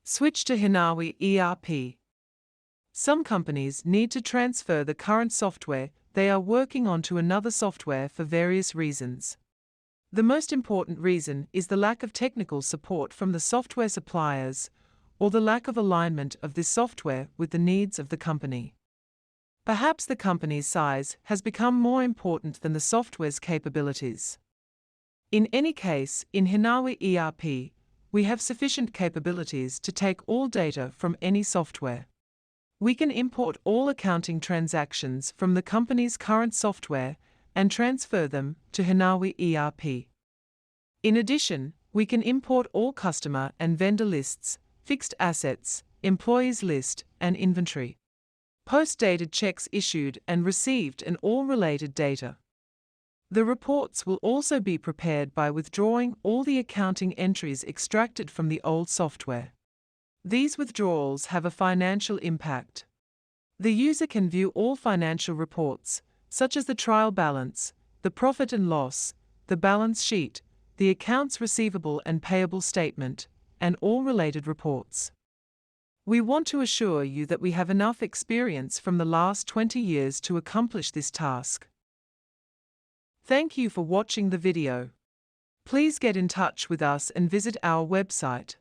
Switch to Hinawi ERP. Some companies need to transfer the current software they are working on to another software for various reasons. The most important reason is the lack of technical support from the software suppliers or the lack of alignment of this software with the needs of the company. Perhaps the company's size has become more important than the software's capabilities. In any case, in Hinawi ERP, we have sufficient capabilities to take all data from any software. We can import all accounting transactions from the company's current software and transfer them to Hinawi ERP. In addition, we can import all customer and vendor lists, fixed assets, employees list, and inventory. Post-dated checks issued and received and all related data. The reports will also be prepared by withdrawing all the accounting entries extracted from the old software. These withdrawals have a financial impact. The user can view all financial reports, such as the trial balance, the profit and loss, the balance sheet, the accounts receivable and payable statement, and all related reports. We want to assure you that we have enough experience from the last 20 years to accomplish this task. Thank you for watching the video. Please get in touch with us and visit our website.